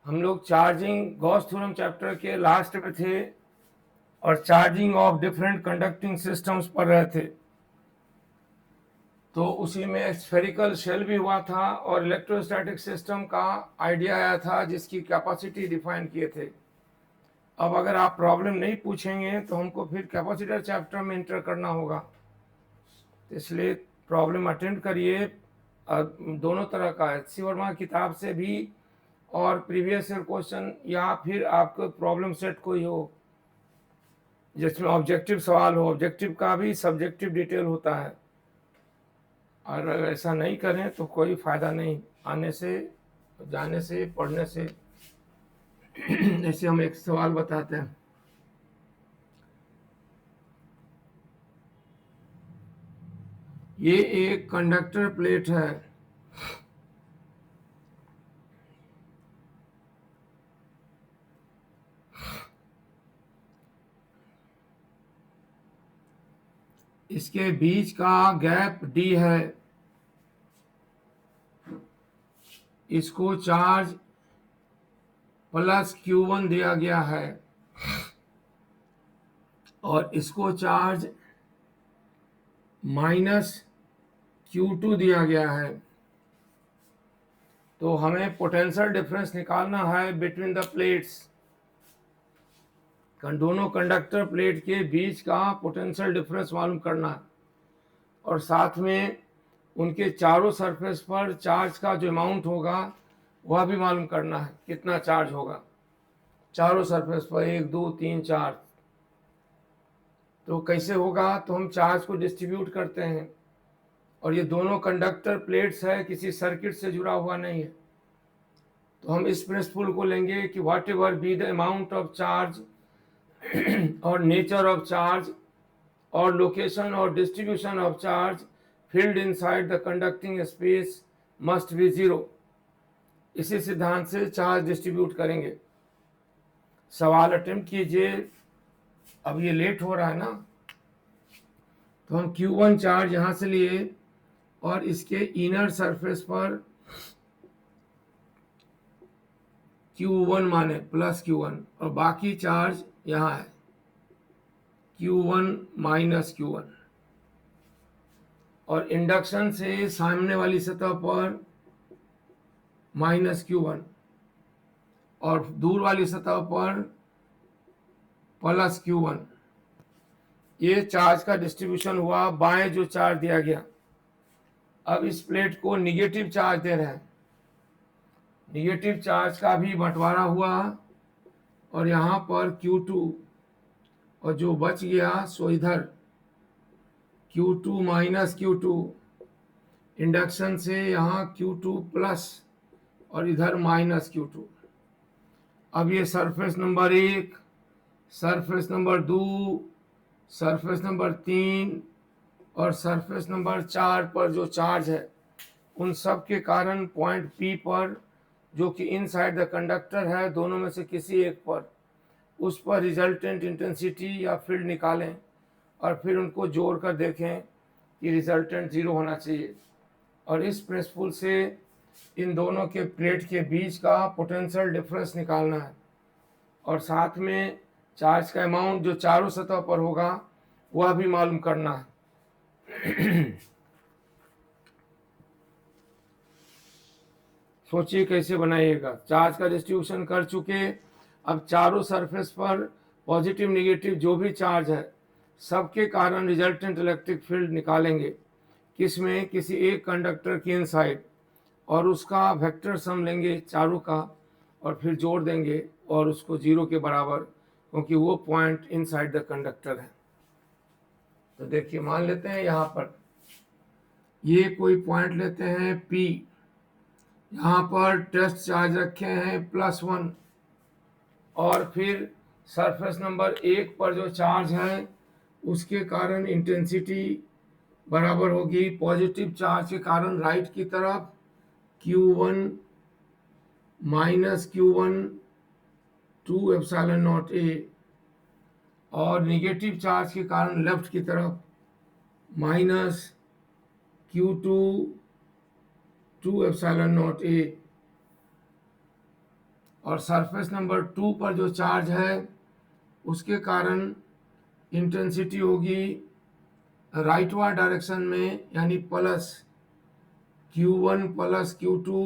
हम लोग charging Gauss theorem chapter के लास्ट में थे और charging of different conducting systems पढ़ रहे थे। तो उसी में स्फेरिकल शेल भी हुआ था और इलेक्ट्रोस्टैटिक सिस्टम का आइडिया आया था जिसकी कैपेसिटी डिफाइन किए थे। अब अगर आप प्रॉब्लम नहीं पूछेंगे तो हमको फिर कैपेसिटर चैप्टर में इंटर करना होगा, तो इसलिए प्रॉब्लम अटेंड करिए। दोनों तरह का है, सी वर्मा किताब से भी और प्रीवियस ईयर क्वेश्चन, या फिर आपको प्रॉब्लम सेट कोई हो जिसमें ऑब्जेक्टिव सवाल हो। ऑब्जेक्टिव का भी सब्जेक्टिव डिटेल होता है, और अगर ऐसा नहीं करें तो कोई फ़ायदा नहीं आने से, जाने से, पढ़ने से। ऐसे हम एक सवाल बताते हैं। ये एक कंडक्टर प्लेट है, इसके बीच का गैप d है। इसको चार्ज प्लस Q1 दिया गया है और इसको चार्ज माइनस Q2 दिया गया है। तो हमें पोटेंशियल डिफरेंस निकालना है बिटवीन द प्लेट्स। दोनों कंडक्टर प्लेट के बीच का पोटेंशियल डिफरेंस मालूम करना है, और साथ में उनके चारों सरफेस पर चार्ज का जो अमाउंट होगा वह भी मालूम करना है, कितना चार्ज होगा चारों सरफेस पर, 1 2 3 4। तो कैसे होगा, तो हम चार्ज को डिस्ट्रीब्यूट करते हैं, और ये दोनों कंडक्टर प्लेट्स है, किसी सर्किट से जुड़ा हुआ नहीं है। तो हम इस प्रिंसिपल को लेंगे कि what ever be the amount of charge और नेचर ऑफ चार्ज और लोकेशन और distribution of charge field inside the conducting space must be zero. इसी सिद्धांत से चार्ज डिस्ट्रीब्यूट करेंगे। सवाल अटेम्प्ट कीजिए। अब ये लेट हो रहा है ना, तो हम Q1 चार्ज यहाँ से लिए और इसके इनर सरफेस पर Q1 माने प्लस Q1, और बाकी चार्ज यहाँ है Q1 माइनस Q1। और इंडक्शन से सामने वाली सतह पर माइनस Q1 और दूर वाली सतह पर प्लस Q1। ये चार्ज का डिस्ट्रीब्यूशन हुआ। बाएं जो चार्ज दिया गया, अब इस प्लेट को निगेटिव चार्ज दे रहे हैं, निगेटिव चार्ज का भी बंटवारा हुआ, और यहाँ पर Q2, और जो बच गया सो इधर Q2 माइनस Q2। इंडक्शन से यहाँ Q2 प्लस और इधर माइनस Q2। अब ये surface number 1, surface number 2, surface number 3 और सरफेस नंबर 4 पर जो चार्ज है, उन सब के कारण पॉइंट P पर, जो कि इनसाइड द कंडक्टर है, दोनों में से किसी एक पर, उस पर रिजल्टेंट इंटेंसिटी या फील्ड निकालें और फिर उनको जोड़ कर देखें कि रिजल्टेंट 0 होना चाहिए। और इस प्रिंसिपल से इन दोनों के प्लेट के बीच का पोटेंशियल डिफरेंस निकालना है, और साथ में चार्ज का अमाउंट जो चारों सतह पर होगा वह भी मालूम करना है। सोचिए कैसे बनाइएगा। चार्ज का डिस्ट्रीब्यूशन कर चुके, अब चारों सरफेस पर पॉजिटिव निगेटिव जो भी चार्ज है सबके कारण रिजल्टेंट इलेक्ट्रिक फील्ड निकालेंगे, किसमें, किसी एक कंडक्टर के इनसाइड, और उसका वेक्टर सम लेंगे चारों का और फिर जोड़ देंगे और उसको 0 के बराबर, क्योंकि वो पॉइंट इनसाइड द कंडक्टर है। तो देखिए, मान लेते हैं यहाँ पर ये कोई पॉइंट लेते हैं P, यहाँ पर टेस्ट चार्ज रखे हैं +1, और फिर सरफेस नंबर 1 पर जो चार्ज है उसके कारण इंटेंसिटी बराबर होगी पॉजिटिव चार्ज के कारण राइट की तरफ Q1 minus Q1 2 epsilon not A, और निगेटिव चार्ज के कारण लेफ्ट की तरफ minus Q2 2 epsilon not A। और सरफेस नंबर 2 पर जो चार्ज है उसके कारण इंटेंसिटी होगी राइटवार्ड डायरेक्शन में, यानी plus Q1 plus Q2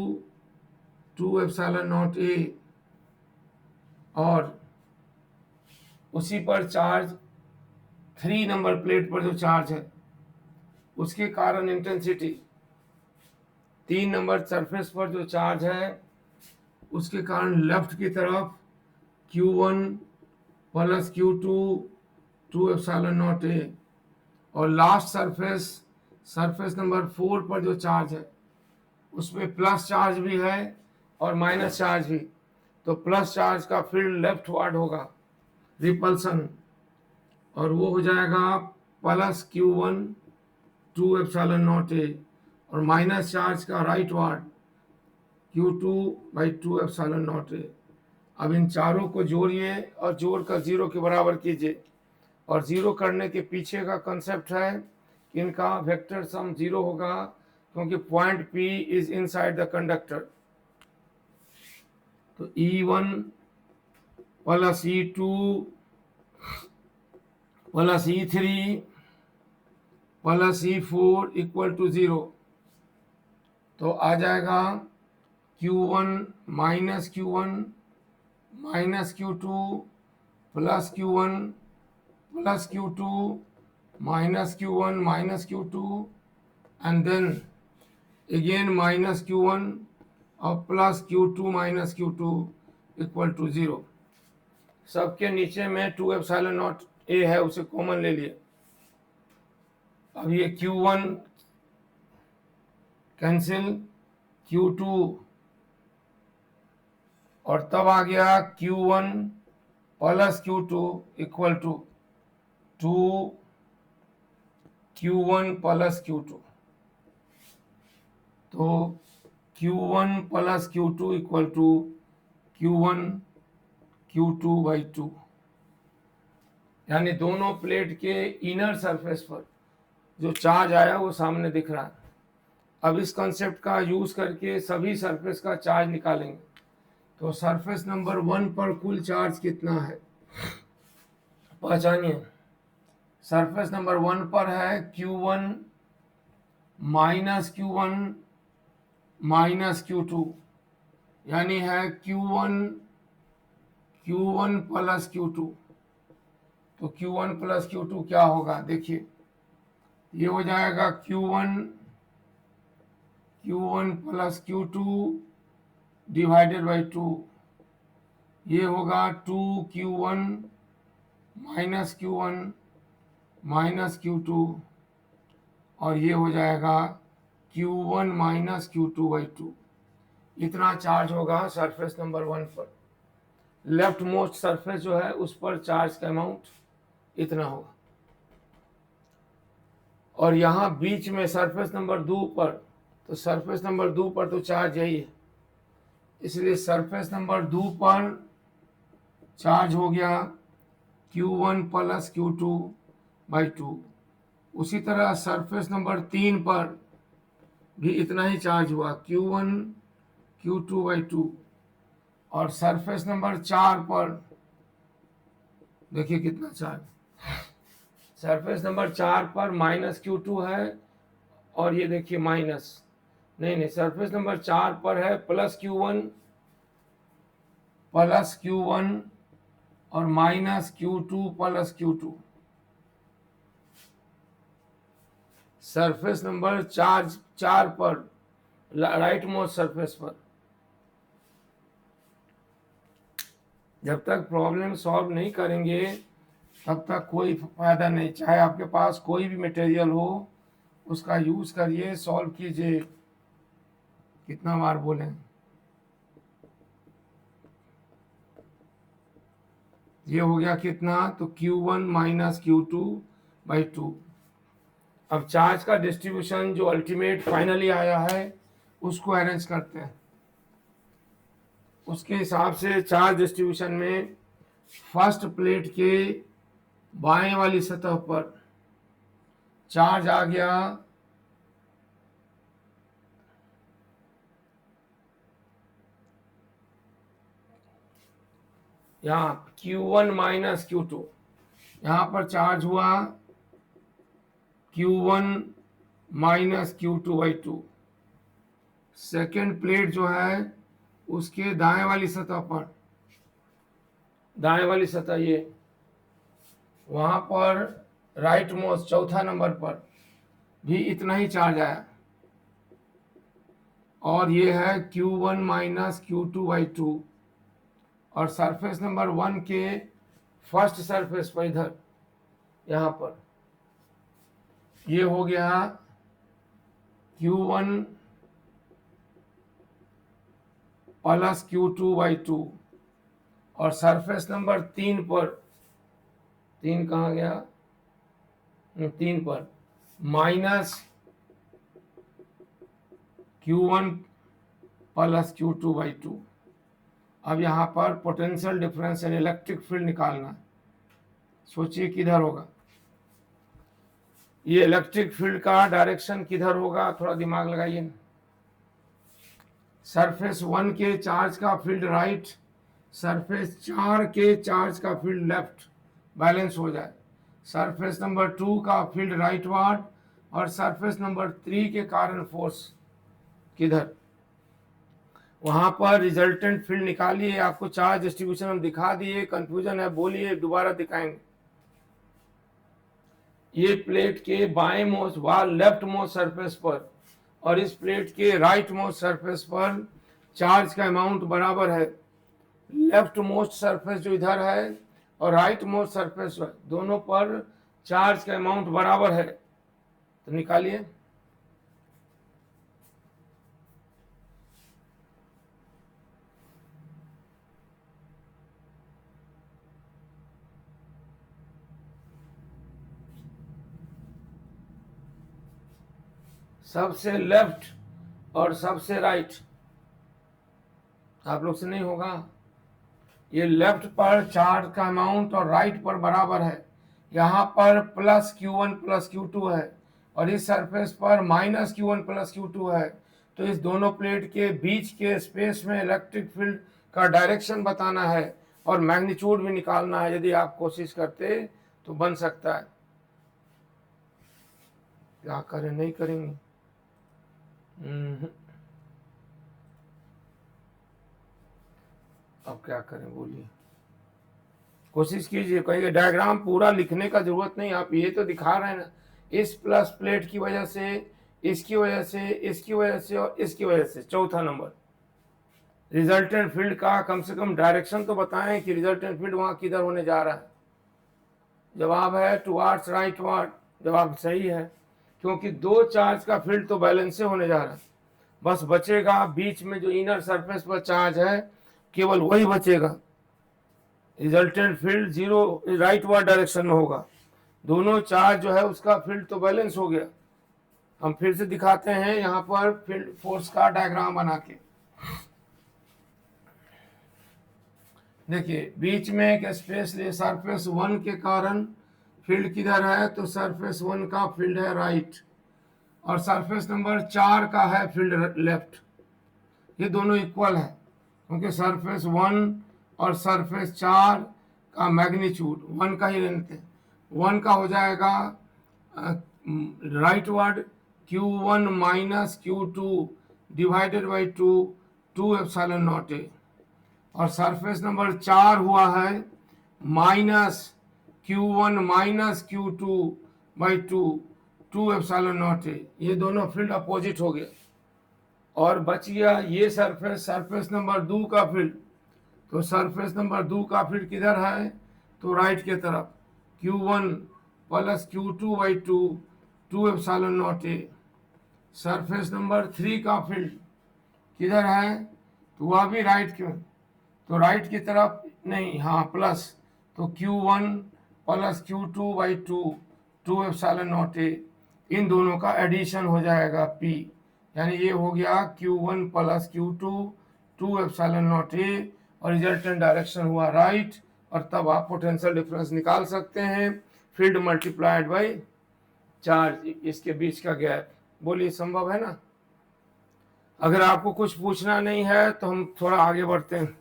2 epsilon naught ए, और उसी पर चार्ज 3 नंबर प्लेट पर जो चार्ज है उसके कारण इंटेंसिटी 3 नंबर सरफेस पर जो चार्ज है उसके कारण लेफ्ट की तरफ Q1 plus Q2 2 epsilon naught ए, और लास्ट सरफेस नंबर 4 पर जो चार्ज है उसमें प्लस चार्ज भी है और माइनस चार्ज भी, तो प्लस चार्ज का फील्ड लेफ्ट वार्ड होगा रिपल्सन, और वो हो जाएगा प्लस Q1 2 एप्सिलॉन नॉट ए, और माइनस चार्ज का right ward Q2 by 2 epsilon naught ए। अब इन चारों को जोड़िए और जोड़कर 0 के बराबर कीजिए, और 0 करने के पीछे का कंसेप्ट है कि इनका वेक्टर सम 0 होगा क्योंकि point P is inside the conductor. तो E1 plus E2 plus E3 plus E4 equal to 0, तो आ जाएगा Q1 minus Q2 plus Q1 plus Q2 minus Q2 and then again minus Q1 और plus Q2 minus Q2 equal to 0। सबके नीचे में 2 epsilon naught ए है, उसे common ले लिए। अब ये Q1 कैंसिल, Q2 और तब आ गया Q1 plus Q2 equal to 2 Q1 plus Q2, तो Q1 plus Q2 equal to Q1 Q2 by 2, यानी दोनों प्लेट के इनर सरफेस पर जो चार्ज आया वो सामने दिख रहा है। अब इस कंसेप्ट का यूज करके सभी सरफेस का चार्ज निकालेंगे। तो सरफेस नंबर 1 पर कुल चार्ज कितना है पहचानिए। सरफेस नंबर 1 पर है Q1 माइनस Q2, यानी है Q1 प्लस Q2। तो Q1 प्लस Q2 क्या होगा, देखिए ये हो जाएगा Q1 plus Q2 divided by 2, ये होगा 2Q1 माइनस Q2, और ये हो जाएगा Q1 माइनस Q2 बाई 2। इतना चार्ज होगा सरफेस नंबर 1 पर। लेफ्ट मोस्ट सरफेस जो है उस पर चार्ज का अमाउंट इतना होगा, और यहाँ बीच में सरफेस नंबर 2 पर, तो सरफेस नंबर 2 पर तो चार्ज यही है, इसलिए सरफेस नंबर 2 पर चार्ज हो गया Q1 प्लस Q2 बाई 2। उसी तरह सरफेस नंबर 3 पर भी इतना ही चार्ज हुआ, Q1 Q2 बाई 2, और सरफेस नंबर 4 पर देखिए कितना चार्ज, सरफेस नंबर 4 पर माइनस Q2 है, और ये देखिए माइनस नहीं, सरफेस नंबर 4 पर है प्लस Q1 और minus Q2 plus Q2। Surface number 4 पर राइट मोस्ट सरफेस पर। जब तक प्रॉब्लम सॉल्व नहीं करेंगे तब तक कोई फायदा नहीं। चाहे आपके पास कोई भी मटेरियल हो उसका यूज करिए, सॉल्व कीजिए। कितना बार बोलें, ये हो गया कितना, तो Q1 माइनस Q2 बाई 2। अब चार्ज का डिस्ट्रीब्यूशन जो अल्टीमेट फाइनली आया है उसको अरेंज करते हैं। उसके हिसाब से चार्ज डिस्ट्रीब्यूशन में फर्स्ट प्लेट के बाएं वाली सतह पर चार्ज आ गया यहाँ Q1 माइनस Q2, यहाँ पर चार्ज हुआ Q1 minus Q2/2। Second plate जो है उसके दाएं वाली सतह पर, दाएं वाली सतह ये, वहां पर राइट मोस्ट चौथा नंबर पर भी इतना ही चार्ज आया, और ये है Q1 माइनस Q2/2। और सरफेस नंबर 1 के फर्स्ट सरफेस पर इधर यहाँ पर ये हो गया Q1 प्लस Q2/2। और सरफेस नंबर 3 पर, 3 कहाँ गया, 3 पर माइनस Q1 प्लस Q2/2। अब यहाँ पर पोटेंशियल डिफरेंस यानी इलेक्ट्रिक फील्ड निकालना है। सोचिए किधर होगा ये इलेक्ट्रिक फील्ड का डायरेक्शन, किधर होगा, थोड़ा दिमाग लगाइए। सरफेस 1 के चार्ज का फील्ड राइट, सरफेस 4 के चार्ज का फील्ड लेफ्ट, बैलेंस हो जाए। सरफेस नंबर 2 का फील्ड राइट वार्ड, और सरफेस नंबर 3 के कारण फोर्स किधर, वहां पर रिजल्टेंट फील्ड निकालिए। आपको चार्ज डिस्ट्रीब्यूशन हम दिखा दिए, कंफ्यूजन है बोलिए, दोबारा दिखाएंगे। ये प्लेट के बाएं मोस्ट व लेफ्ट मोस्ट सरफेस पर और इस प्लेट के राइट मोस्ट सरफेस पर चार्ज का अमाउंट बराबर है। लेफ्ट मोस्ट सरफेस जो इधर है और राइट मोस्ट सरफेस दोनों पर चार्ज का अमाउंट बराबर है, तो निकालिए। सबसे लेफ्ट और सबसे राइट आप लोग से नहीं होगा। ये लेफ्ट पर चार्ज का अमाउंट और राइट पर बराबर है। यहाँ पर प्लस Q1 प्लस Q2 है और इस सरफेस पर माइनस Q1 प्लस Q2 है। तो इस दोनों प्लेट के बीच के स्पेस में इलेक्ट्रिक फील्ड का डायरेक्शन बताना है और मैग्नीट्यूड भी निकालना है। यदि आप कोशिश करते तो बन सकता है। क्या करें, नहीं करेंगे। अब क्या करें बोलिए, कोशिश कीजिए। कहिए डायग्राम पूरा लिखने का जरूरत नहीं, आप ये तो दिखा रहे हैं ना, इस प्लस प्लेट की वजह से, इसकी वजह से, इसकी वजह से और इसकी वजह से। चौथा नंबर रिजल्टेंट फील्ड का कम से कम डायरेक्शन तो बताएं कि रिजल्टेंट फील्ड वहां किधर होने जा रहा है। जवाब है टुवार्ड्स राइट वार्ड। जवाब सही है, क्योंकि दो चार्ज का फील्ड तो बैलेंस से होने जा रहा है। बस बचेगा बीच में जो इनर सरफेस पर चार्ज है, केवल वही बचेगा। Resultant field zero right ward direction में होगा। दोनों चार्ज जो है उसका फील्ड तो बैलेंस हो गया। हम फिर से दिखाते हैं यहाँ पर फील्ड फोर्स का डायग्राम बना के। देखिए बीच में एक स्पेस ले, सरफेस 1 के कारण फील्ड किधर है, तो सरफेस 1 का फील्ड है राइट और सरफेस नंबर 4 का है फील्ड लेफ्ट। ये दोनों इक्वल है क्योंकि सरफेस 1 और सरफेस 4 का मैग्नीट्यूड 1 का ही रहते हैं। 1 का हो जाएगा right ward Q1 minus Q2 divided by 2 epsilon naught ए, और सरफेस नंबर 4 हुआ है minus Q1 minus Q2/2 epsilon naught ए। ये दोनों फील्ड अपोजिट हो गए और बच गया ये सरफेस, सरफेस नंबर 2 का फील्ड। तो सरफेस नंबर 2 का फील्ड किधर है, तो राइट के तरफ Q1 plus Q2/2 epsilon naught ए। सरफेस नंबर 3 का फील्ड किधर है, तो वह भी राइट क्यों, तो राइट की तरफ नहीं, हाँ प्लस, तो Q1 plus Q2/2 epsilon naught A. इन दोनों का एडिशन हो जाएगा P, यानी ये हो गया Q1 plus Q2 epsilon naught ए और रिजल्टेंट डायरेक्शन हुआ राइट। और तब आप पोटेंशियल डिफरेंस निकाल सकते हैं, फील्ड मल्टीप्लाइड बाई चार्ज, इसके बीच का गैप। बोलिए संभव है ना। अगर आपको कुछ पूछना नहीं है तो हम थोड़ा आगे बढ़ते हैं।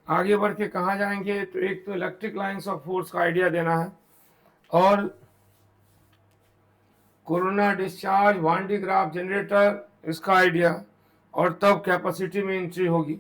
आगे बढ़ के कहाँ जाएंगे, तो एक तो इलेक्ट्रिक लाइंस ऑफ फोर्स का आइडिया देना है, और कोरोना डिस्चार्ज, वान डी ग्राफ जनरेटर, इसका आइडिया, और तब कैपेसिटी में एंट्री होगी।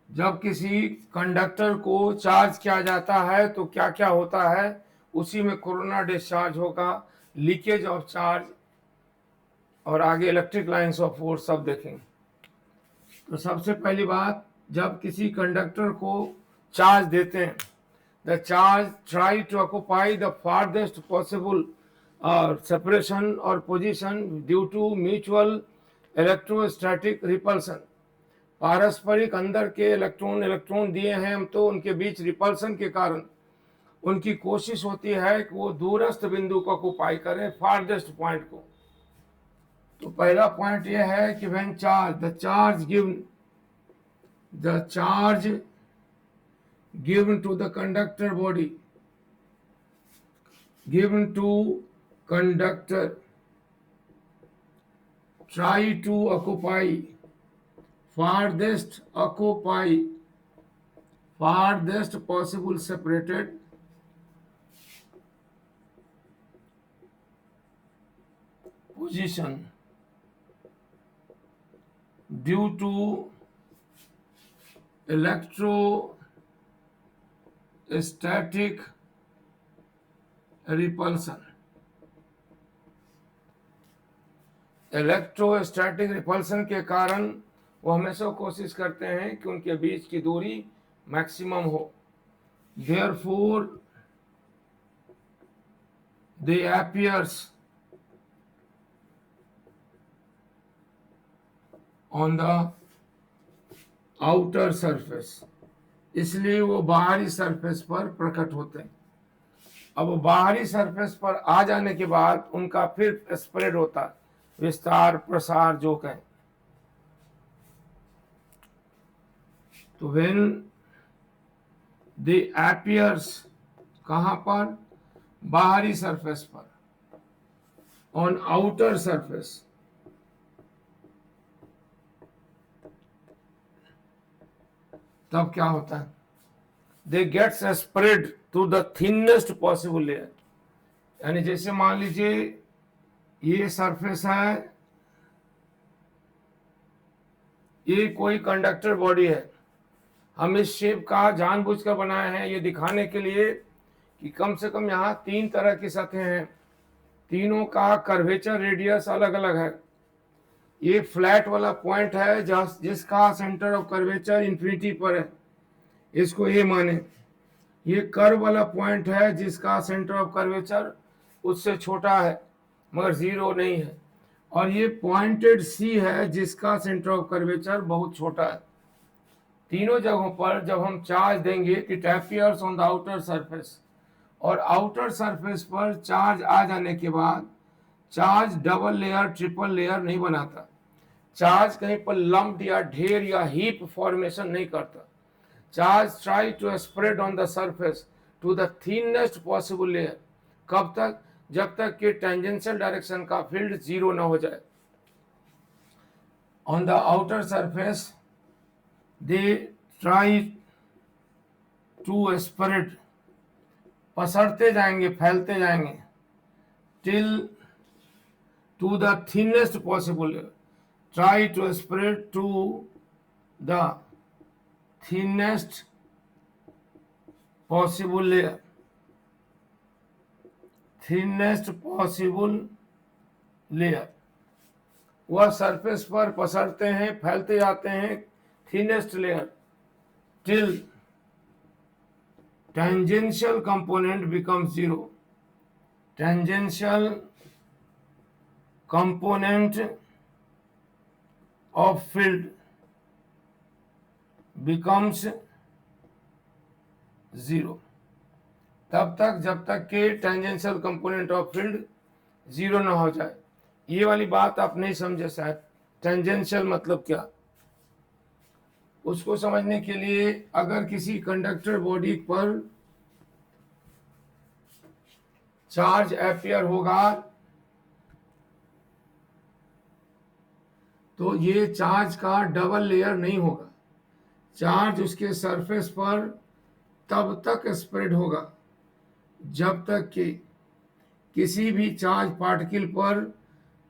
जब किसी कंडक्टर को चार्ज किया जाता है तो क्या क्या होता है, उसी में कोरोना डिस्चार्ज होगा, लीकेज ऑफ चार्ज, और आगे इलेक्ट्रिक लाइंस ऑफ फोर्स सब देखेंगे। तो सबसे पहली बात, जब किसी कंडक्टर को चार्ज देते हैं, the charge try to occupy the farthest possible separation और position due to mutual electrostatic repulsion. पारस्परिक अंदर के इलेक्ट्रॉन दिए हैं हम, तो उनके बीच रिपल्सन के कारण उनकी कोशिश होती है कि वो दूरस्थ बिंदु को ऑक्यूपाई करें, फारदेस्ट पॉइंट को। तो पहला पॉइंट यह है कि when the charge given to the conductor body, given to conductor, try to occupy farthest possible separated position due to electrostatic repulsion। Electrostatic repulsion के कारण वो हमेशा कोशिश करते हैं कि उनके बीच की दूरी मैक्सिमम हो। Therefore they appears on the outer surface, इसलिए वो बाहरी सरफेस पर प्रकट होते हैं। अब बाहरी सरफेस पर आ जाने के बाद उनका फिर स्प्रेड होता है, विस्तार प्रसार जो कहें। तो व्हेन दे अपीयर्स, कहां पर, बाहरी सरफेस पर, ऑन आउटर सरफेस, तब क्या होता है, they gets spread to the thinnest possible layer. यानी जैसे मान लीजिए ये सरफेस है, ये कोई कंडक्टर बॉडी है, हम इस शेप का जानबूझकर बनाए हैं ये दिखाने के लिए कि कम से कम यहाँ 3 तरह की सतहें हैं, तीनों का कर्वेचर रेडियस अलग अलग है। ये फ्लैट वाला पॉइंट है जिसका सेंटर ऑफ कर्वेचर इन्फिनिटी पर है, इसको ये माने। ये कर्व वाला पॉइंट है जिसका सेंटर ऑफ कर्वेचर उससे छोटा है मगर 0 नहीं है, और ये पॉइंटेड सी है जिसका सेंटर ऑफ कर्वेचर बहुत छोटा है। तीनों जगहों पर जब हम चार्ज देंगे, it appears on the outer surface, और आउटर सरफेस पर चार्ज आ जाने के बाद charge double layer triple layer नहीं बनाता, चार्ज कहीं पर लंप्ड या ढेर या हीप फॉर्मेशन नहीं करता। Charge try to spread on the surface to the thinnest possible layer. कब तक, जब तक कि टेंजेंशियल डायरेक्शन का फील्ड 0 ना हो जाए। On the outer surface they try to spread, पसरते जाएंगे, फैलते जाएंगे, till to the thinnest possible layer, try to spread to the thinnest possible layer, thinnest possible layer। वह सरफेस पर पसरते हैं, फैलते जाते हैं thinnest layer till tangential component becomes zero. Tangential component of field becomes zero. तब तक जब तक के tangential component of field zero ना हो जाए। ये वाली बात आप नहीं समझे शायद, टेंजेंशियल मतलब क्या। उसको समझने के लिए अगर किसी कंडक्टर बॉडी पर चार्ज अपियर होगा तो ये चार्ज का डबल लेयर नहीं होगा। चार्ज उसके सरफेस पर तब तक स्प्रेड होगा जब तक कि किसी भी चार्ज पार्टिकल पर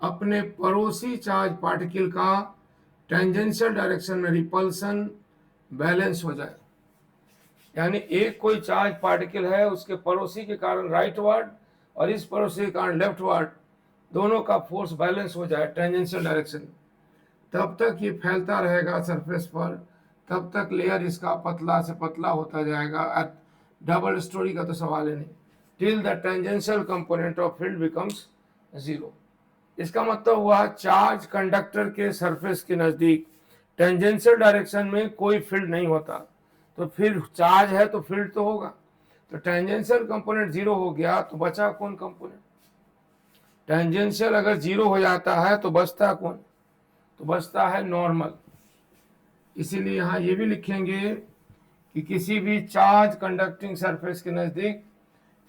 अपने पड़ोसी चार्ज पार्टिकल का टेंजेंशियल डायरेक्शन में रिपल्सन बैलेंस हो जाए। यानी एक कोई चार्ज पार्टिकल है, उसके पड़ोसी के कारण राइट वर्ड और इस पड़ोसी के कारण लेफ्ट वर्ड, दोनों का फोर्स बैलेंस हो जाए टेंजेंशियल डायरेक्शन, तब तक ये फैलता रहेगा सरफेस पर, तब तक लेयर इसका पतला से पतला होता जाएगा। डबल स्टोरी का तो सवाल है नहीं। Till the tangential component of field becomes zero. इसका मतलब हुआ चार्ज कंडक्टर के सरफेस के नज़दीक टेंजेंशियल डायरेक्शन में कोई फील्ड नहीं होता, तो फिर चार्ज है तो फील्ड तो होगा। तो टेंजेंशियल कंपोनेंट जीरो हो गया तो बचा कौन कंपोनेंट? टेंजेंशियल अगर जीरो हो जाता है तो बचता कौन? तो बचता है नॉर्मल। इसीलिए यहाँ ये भी लिखेंगे कि किसी भी चार्ज कंडक्टिंग सरफेस के नज़दीक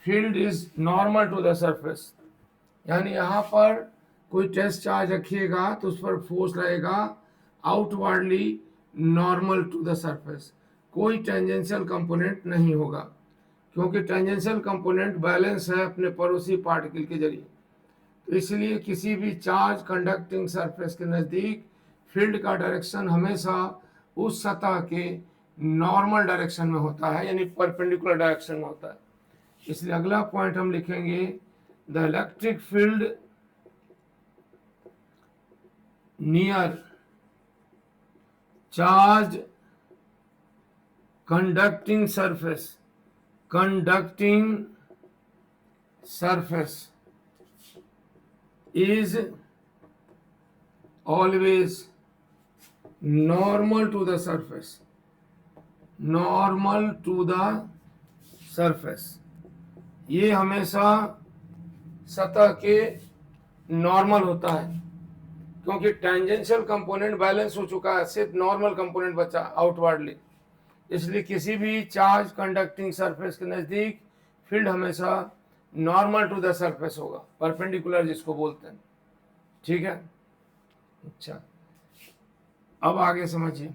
field is normal to the surface. यानी यहाँ पर कोई टेस्ट चार्ज रखिएगा तो उस पर फोर्स लगेगा outwardly normal to the surface, कोई टेंजेंशियल कंपोनेंट नहीं होगा, क्योंकि टेंजेंशियल कंपोनेंट बैलेंस है अपने पड़ोसी पार्टिकल के जरिए। तो इसलिए किसी भी चार्ज कंडक्टिंग सरफेस के नज़दीक फील्ड का डायरेक्शन हमेशा उस सतह के नॉर्मल डायरेक्शन में होता है, यानी परपेंडिकुलर डायरेक्शन में होता है। इसलिए अगला पॉइंट हम लिखेंगे, the electric field near charge conducting surface is always normal to the surface, normal to the surface। ये हमेशा सतह के नॉर्मल होता है, क्योंकि टेंजेंशियल कंपोनेंट बैलेंस हो चुका है, सिर्फ नॉर्मल कंपोनेंट बचा आउटवर्डली। इसलिए किसी भी चार्ज कंडक्टिंग सरफेस के नज़दीक फील्ड हमेशा नॉर्मल टू द सरफेस होगा, परपेंडिकुलर जिसको बोलते हैं। ठीक है, अच्छा अब आगे समझिए।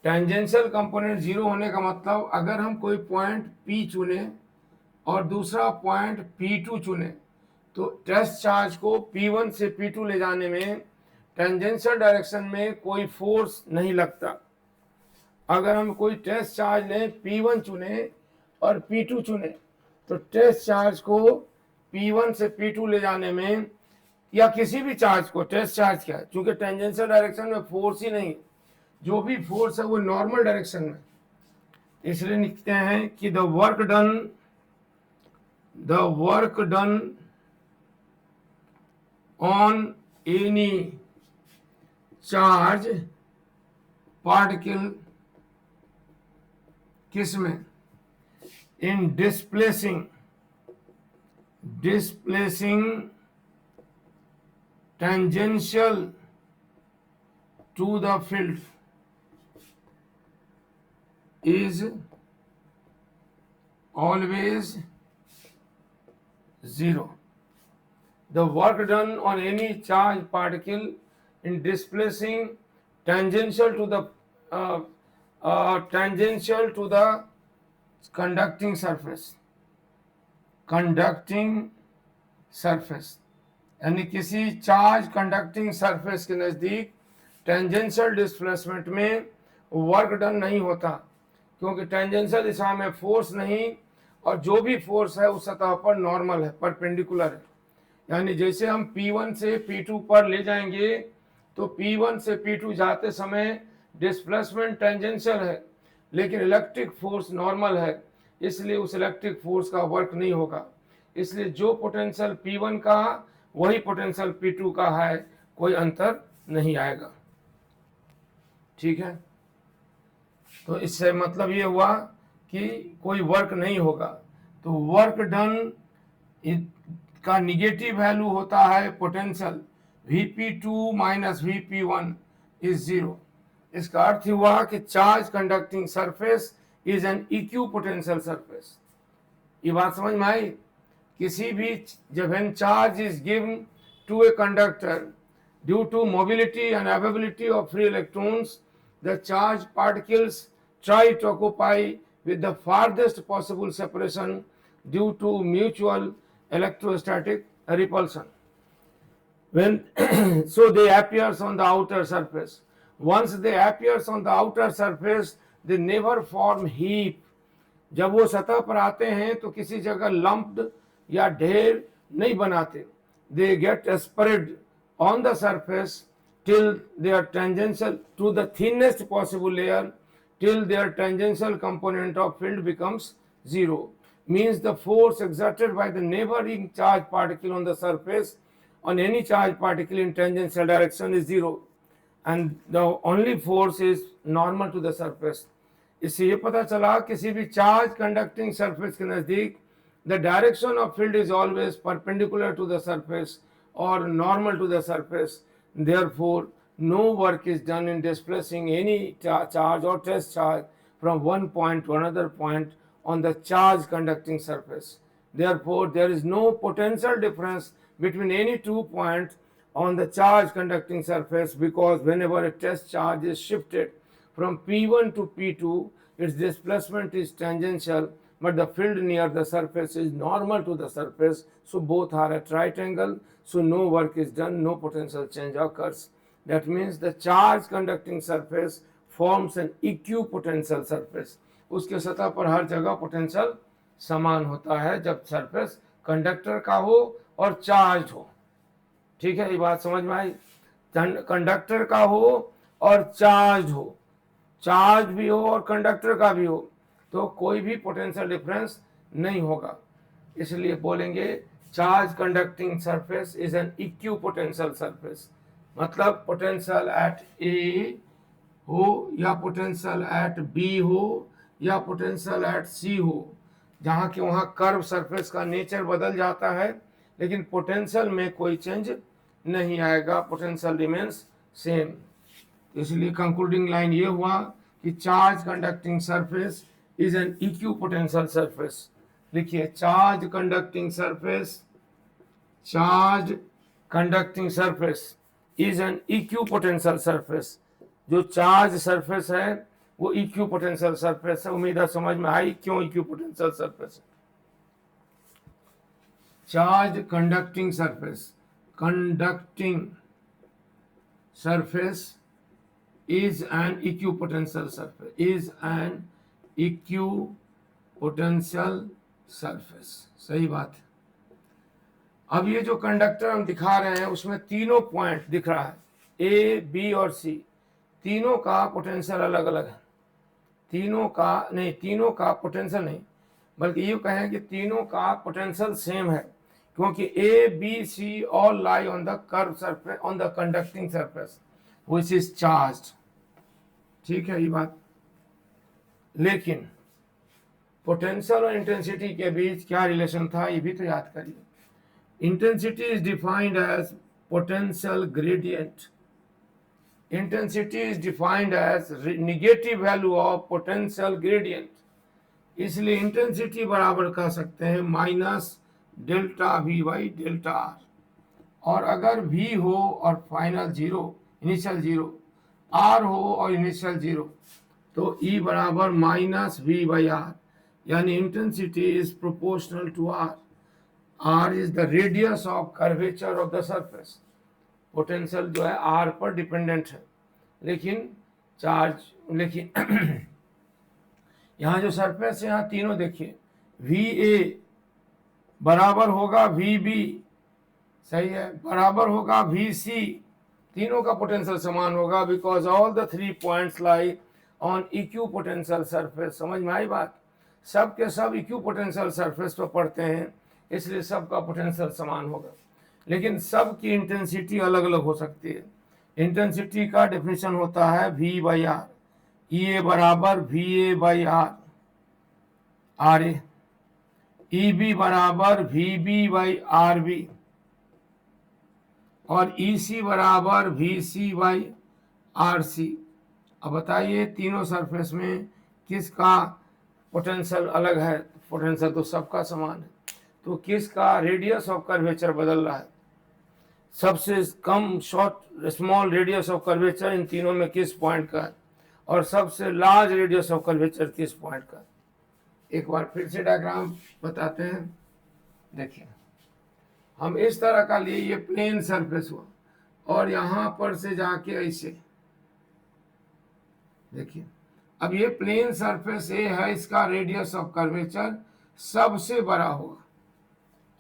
टेंजेंशियल कंपोनेंट जीरो होने का मतलब, अगर हम कोई पॉइंट P चुने और दूसरा पॉइंट P2 चुने तो टेस्ट चार्ज को P1 से P2 ले जाने में टेंजेंशियल डायरेक्शन में कोई फोर्स नहीं लगता। अगर हम कोई टेस्ट चार्ज लें, P1 चुने और P2 चुने, तो टेस्ट चार्ज को P1 से P2 ले जाने में, या किसी भी चार्ज को, टेस्ट चार्ज क्या है, चूंकि टेंजेंशियल डायरेक्शन में फोर्स ही नहीं, जो भी फोर्स है वो नॉर्मल डायरेक्शन में, इसलिए लिखते हैं कि the work done on any charge particle किसमें, in displacing tangential to the field is always zero. The work done on any charged particle in displacing tangential to the conducting surface, यानी किसी charge conducting surface के नज़दीक tangential displacement में work done नहीं होता, क्योंकि tangential दिशा में force नहीं, और जो भी फोर्स है उस सतह पर नॉर्मल है, परपेंडिकुलर है। यानी जैसे हम P1 से P2 पर ले जाएंगे तो P1 से P2 जाते समय डिस्प्लेसमेंट टेंजेंशियल है, लेकिन इलेक्ट्रिक फोर्स नॉर्मल है, इसलिए उस इलेक्ट्रिक फोर्स का वर्क नहीं होगा। इसलिए जो पोटेंशियल P1 का वही पोटेंशियल P2 का है, कोई अंतर नहीं आएगा। ठीक है, तो इससे मतलब ये हुआ कि कोई वर्क नहीं होगा। तो वर्क डन का निगेटिव वैल्यू होता है potential Vp2 minus Vp1 is zero. इसका अर्थ हुआ कि charge conducting surface is an equipotential surface. ये बात समझ में आई? किसी भी जब when charge is given to a conductor due to mobility and availability of free electrons, the charged particles try to occupy with the farthest possible separation due to mutual electrostatic repulsion. When so they appears on the outer surface. Once they appears on the outer surface, they never form heap. जब वो सतह पर आते हैं तो किसी जगह lumped या ढेर नहीं बनाते। They get spread on the surface till their tangential to the thinnest possible layer, till their tangential component of field becomes zero. Means the force exerted by the neighboring charged particle on the surface on any charged particle in tangential direction is zero, and the only force is normal to the surface. इससे ये पता चला किसी भी charge conducting surface के नजदीक the direction of field is always perpendicular to the surface or normal to the surface. Therefore, no work is done in displacing any charge or test charge from one point to another point on the charge conducting surface. Therefore, there is no potential difference between any 2 points on the charge conducting surface, because whenever a test charge is shifted from P1 to P2, its displacement is tangential, but the field near the surface is normal to the surface, so both are at right angle, so no work is done, no potential change occurs. That means the charge conducting surface forms an equipotential surface. उसके सतह पर हर जगह potential समान होता है जब surface conductor का हो और चार्ज हो। ठीक है, ये बात समझ में आई? कंडक्टर का हो और चार्ज हो, चार्ज भी हो और कंडक्टर का भी हो, तो कोई भी पोटेंशियल डिफरेंस नहीं होगा। इसलिए बोलेंगे charge conducting surface is N equipotential surface. मतलब पोटेंशियल एट ए हो या पोटेंशियल एट बी हो या पोटेंशियल एट सी हो, जहाँ के वहाँ कर्व सरफेस का नेचर बदल जाता है, लेकिन पोटेंशियल में कोई चेंज नहीं आएगा, पोटेंशियल रिमेन्स सेम। इसलिए कंक्लूडिंग लाइन ये हुआ कि charge conducting surface is an equipotential surface. लिखिए charge conducting surface, charge conducting surface is N equipotential surface. जो चार्ज सरफेस है वो इक्विपोटेंशियल सरफेस है। उम्मीद है समझ में आई क्यों इक्विपोटेंशियल सरफेस है। Charge conducting surface, conducting surface is an equipotential surface, is an equipotential surface. सही बात है। अब ये जो कंडक्टर हम दिखा रहे हैं उसमें तीनों पॉइंट दिख रहा है, ए बी और सी, तीनों का पोटेंशियल अलग अलग है। तीनों का पोटेंशियल नहीं, बल्कि ये कहें कि तीनों का पोटेंशियल सेम है, क्योंकि A B C all lie on the curve surface on the conducting surface which is charged. ठीक है ये बात। लेकिन पोटेंशियल और इंटेंसिटी के बीच क्या रिलेशन था ये भी तो याद करिए। Intensity is defined as potential gradient. Intensity is defined as negative value of potential gradient. इसलिए इंटेंसिटी बराबर कह सकते हैं minus delta V by delta R. और अगर वी हो और final zero, initial zero, R हो और इनिशियल जीरो, तो E बराबर माइनस वी बाई आर, यानी intensity is proportional to R. R is the radius of curvature of the surface. Potential जो है आर पर डिपेंडेंट है, लेकिन यहाँ जो सरफेस है यहाँ तीनों देखिए, वी ए बराबर होगा वी बी, सही है, बराबर होगा वी सी, तीनों का पोटेंशियल समान होगा, because all the 3 points lie on equipotential surface. समझ में आई बात? सब के सब इक्यू पोटेंशियल सरफेस पर पड़ते हैं, इसलिए सबका पोटेंशियल समान होगा। लेकिन सब की इंटेंसिटी अलग अलग हो सकती है। इंटेंसिटी का डेफिनेशन होता है V by R, E A बराबर VA by R A, E B बराबर VB बाई RB, और EC बराबर VC बाई RC। अब बताइए तीनों सरफेस में किसका पोटेंशियल अलग है? पोटेंशियल तो सबका समान है, तो किसका रेडियस ऑफ कर्वेचर बदल रहा है? सबसे कम स्मॉल रेडियस ऑफ कर्वेचर इन तीनों में किस पॉइंट का है, और सबसे लार्ज रेडियस ऑफ कर्वेचर किस पॉइंट का? एक बार फिर से डायग्राम बताते हैं। देखिए, हम इस तरह का लिए, ये प्लेन सरफेस हुआ, और यहां पर से जाके ऐसे देखिए, अब ये प्लेन सरफेस ए है, इसका रेडियस ऑफ कर्वेचर सबसे बड़ा होगा,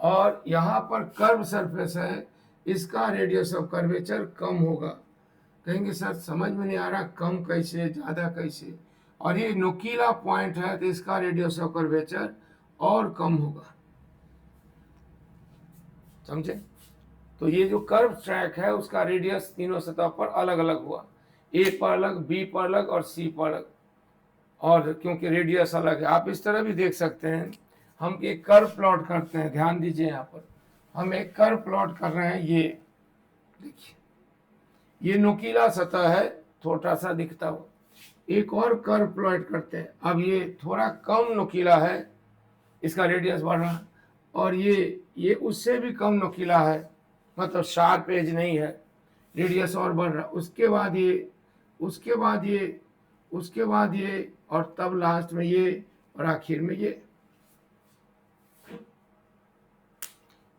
और यहाँ पर कर्व सरफेस है, इसका रेडियस ऑफ कर्वेचर कम होगा। कहेंगे सर समझ में नहीं आ रहा, कम कैसे, ज़्यादा कैसे? और ये नुकीला पॉइंट है, तो इसका रेडियस ऑफ कर्वेचर और कम होगा। समझे? तो ये जो कर्व ट्रैक है, उसका रेडियस तीनों सतह पर अलग अलग हुआ, ए पर अलग, बी पर अलग और सी पर अलग, और क्योंकि रेडियस अलग है। आप इस तरह भी देख सकते हैं, हम एक कर्व प्लॉट करते हैं, ध्यान दीजिए, यहाँ पर हम एक कर्व प्लॉट कर रहे हैं। ये देखिए, ये नुकीला सतह है, छोटा सा दिखता हो। एक और कर्व प्लॉट करते हैं, अब ये थोड़ा कम नुकीला है, इसका रेडियस बढ़ रहा है, और ये उससे भी कम नुकीला है, मतलब शार्प एज नहीं है, रेडियस और बढ़ रहा है। उसके बाद ये, उसके बाद ये, उसके बाद ये, और तब लास्ट में ये, और आखिर में ये।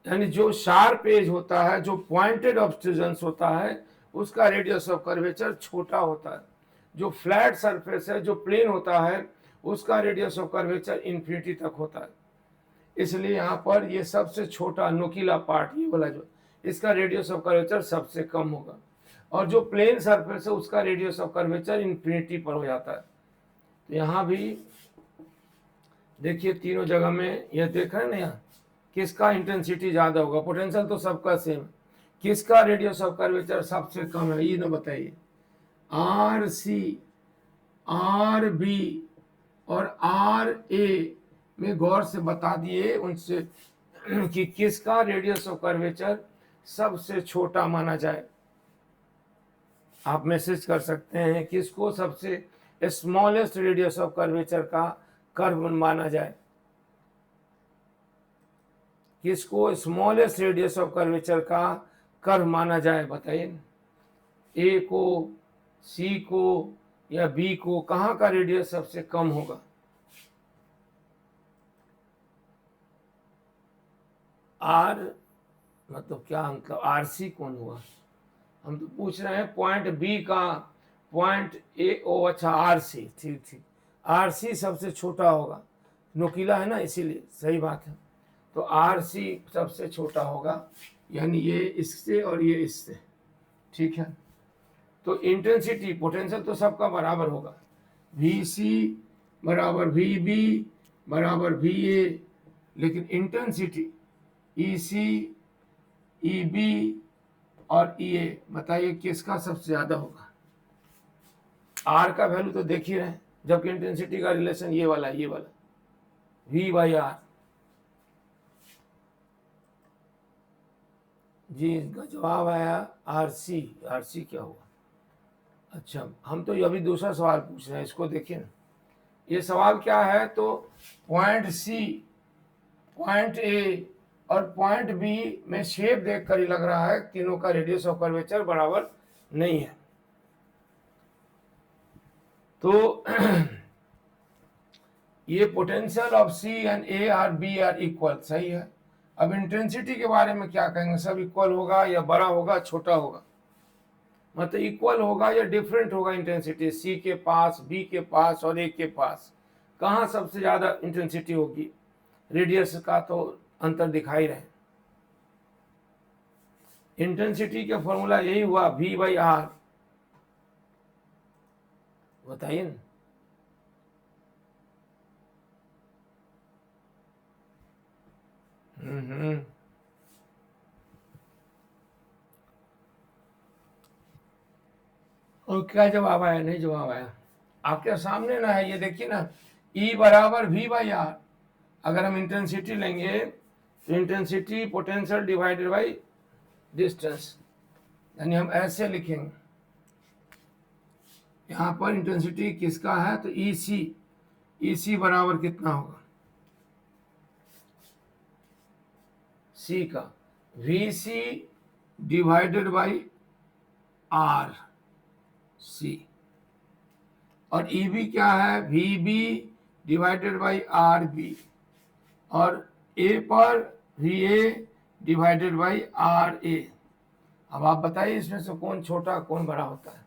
यानी जो शार्प एज होता है, जो पॉइंटेड ऑब्स्ट्रूजन्स होता है, उसका रेडियस ऑफ कर्वेचर छोटा होता है। जो फ्लैट सरफेस है, जो प्लेन होता है, उसका रेडियस ऑफ कर्वेचर इन्फिनिटी तक होता है। इसलिए यहाँ पर ये सबसे छोटा नुकीला पार्ट, ये वाला जो, इसका रेडियस ऑफ कर्वेचर सबसे कम होगा, और जो प्लेन सरफेस है, उसका रेडियस ऑफ कर्वेचर इन्फिनिटी पर हो जाता है। तो यहाँ भी देखिए, तीनों जगह में ये देख रहे हैं ना, यहाँ किसका इंटेंसिटी ज़्यादा होगा? पोटेंशियल तो सबका सेम, किसका रेडियस ऑफ कर्वेचर सबसे कम है? ये ना बताइए। RC, RB और RA में गौर से बता दिए उनसे कि किसका रेडियस ऑफ कर्वेचर सबसे छोटा माना जाए। आप मैसेज कर सकते हैं किसको सबसे स्मॉलेस्ट रेडियस ऑफ कर्वेचर का कर्व माना जाए, किसको स्मॉलेस्ट रेडियस ऑफ कर्वेचर का कर्व माना जाए, बताइए। ए को, सी को या बी को, कहाँ का रेडियस सबसे कम होगा? आर मतलब क्या, मतलब RC कौन हुआ? हम तो पूछ रहे हैं पॉइंट बी का, पॉइंट ए, ओ अच्छा RC, ठीक ठीक, RC सबसे छोटा होगा, नुकीला है ना, इसीलिए सही बात है। तो RC सबसे छोटा होगा, यानी ये इससे और ये इससे, ठीक है। तो इंटेंसिटी, पोटेंशियल तो सबका बराबर होगा, VC बराबर VB बराबर VA, लेकिन इंटेंसिटी EC, EB और EA, बताइए किसका सबसे ज़्यादा होगा? R का वैल्यू तो देख ही रहे हैं, जबकि इंटेंसिटी का रिलेशन ये वाला V बाई आर। जी, इसका जवाब आया RC। RC क्या हुआ? अच्छा, हम तो अभी दूसरा सवाल पूछ रहे हैं, इसको देखिए ना। ये सवाल क्या है? तो पॉइंट C, पॉइंट A और पॉइंट B में शेप देखकर ही लग रहा है तीनों का रेडियस ऑफ कर्वेचर बराबर नहीं है। तो ये potential of C and A और B आर इक्वल, सही है। अब इंटेंसिटी के बारे में क्या कहेंगे? सब इक्वल होगा या बड़ा होगा, छोटा होगा? मतलब इक्वल होगा या डिफरेंट होगा इंटेंसिटी? C के पास, B के पास और A के पास कहाँ सबसे ज़्यादा इंटेंसिटी होगी? रेडियस का तो अंतर दिखाई रहे। इंटेंसिटी का फॉर्मूला यही हुआ V/R, बताइए ना। और क्या जवाब आया? नहीं जवाब आया आपके सामने ना है, ये देखिए ना, E बराबर V/R। अगर हम इंटेंसिटी लेंगे तो intensity potential divided by distance, यानी हम ऐसे लिखेंगे। यहाँ पर इंटेंसिटी किसका है तो EC बराबर कितना होगा? C का VC डिवाइडेड बाई RC, और EB क्या है? VB डिवाइडेड बाई RB, और A पर VA डिवाइडेड बाई RA। अब आप बताइए इसमें से कौन छोटा कौन बड़ा होता है?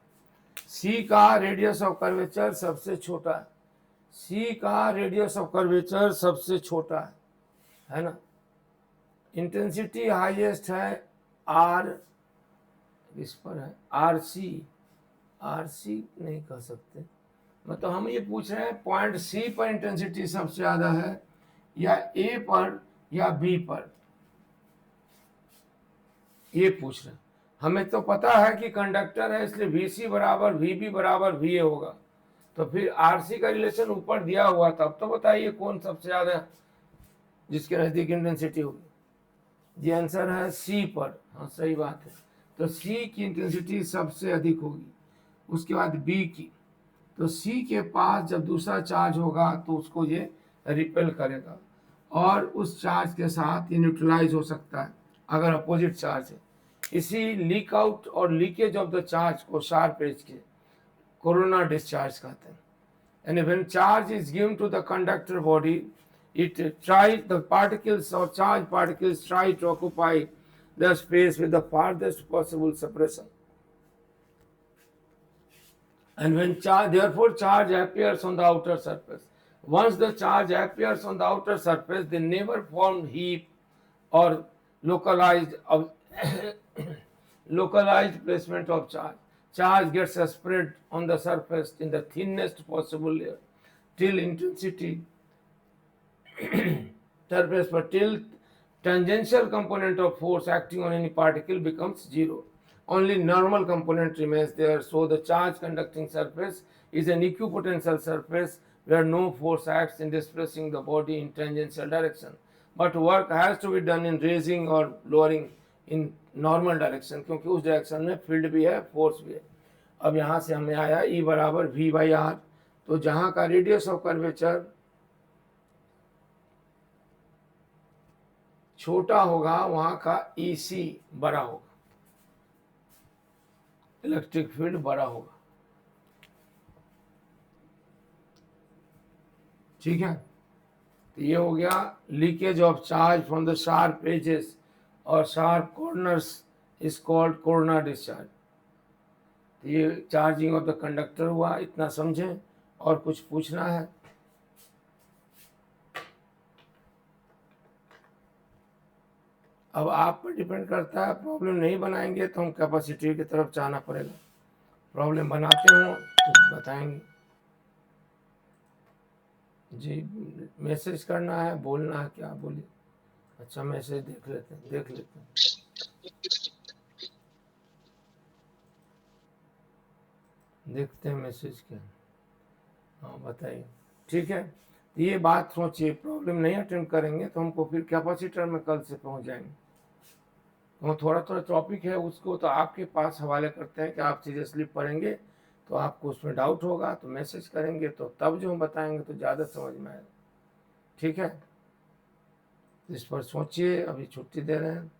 C का रेडियस ऑफ कर्वेचर सबसे छोटा है, C का रेडियस ऑफ कर्वेचर सबसे छोटा है ना। इंटेंसिटी हाईएस्ट है R, इस पर है RC नहीं कह सकते, मतलब हम ये पूछ रहे हैं पॉइंट C पर इंटेंसिटी सबसे ज़्यादा है या A पर या B पर, ये पूछ रहे हैं। हमें तो पता है कि कंडक्टर है, इसलिए VC बराबर VB बराबर VA होगा, तो फिर RC का रिलेशन ऊपर दिया हुआ था। अब तो बताइए कौन सबसे ज़्यादा जिसके नज़दीक इंटेंसिटी होगी? ये आंसर है C पर। हाँ सही बात है, तो C की इंटेंसिटी सबसे अधिक होगी, उसके बाद B की। तो C के पास जब दूसरा चार्ज होगा तो उसको ये रिपेल करेगा और उस चार्ज के साथ ये न्यूट्रलाइज हो सकता है अगर अपोजिट चार्ज है। इसी लीक आउट और लीकेज ऑफ द चार्ज को शार्प एज के कोरोना डिस्चार्ज कहते हैं। यानी when charge is given to the conductor body, it tries the particles or charged particles try to occupy the space with the farthest possible separation, and when therefore charge appears on the outer surface. Once the charge appears on the outer surface, they never form heap or localized localized placement of charge. Charge gets spread on the surface in the thinnest possible layer till intensity surface, but till tangential component of force acting on any particle becomes zero. Only normal component remains there, so the charge conducting surface is an equipotential surface where no force acts in displacing the body in tangential direction, but work has to be done in raising or lowering in normal direction, क्योंकि उस direction में field भी है force भी है। अब यहाँ से हमें आया E बराबर V/R, तो जहाँ का रेडियस ऑफ कर्वेचर छोटा होगा वहां का EC बड़ा होगा, इलेक्ट्रिक फील्ड बड़ा होगा। ठीक है, तो ये हो गया leakage of charge from the sharp edges और sharp corners is called corona discharge. तो ये चार्जिंग ऑफ द कंडक्टर हुआ, इतना समझें। और कुछ पूछना है? अब आप पर डिपेंड करता है, प्रॉब्लम नहीं बनाएंगे तो हम कैपेसिटी की तरफ जाना पड़ेगा, प्रॉब्लम बनाते हो तो बताएंगे। जी मैसेज करना है, बोलना है, क्या बोलिए? अच्छा मैसेज देख लेते हैं, देखते हैं मैसेज क्या। हाँ बताइए। ठीक है, तो ये बात सोचिए, प्रॉब्लम नहीं अटेंड करेंगे तो हमको फिर कैपेसिटर में कल से पहुंच जाएंगे। तो थोड़ा टॉपिक है उसको तो आपके पास हवाले करते हैं कि आप सीरियसली पढ़ेंगे तो आपको उसमें डाउट होगा तो मैसेज करेंगे, तो तब जो हम बताएंगे तो ज़्यादा समझ में आएगा। ठीक है, इस पर सोचिए, अभी छुट्टी दे रहे हैं।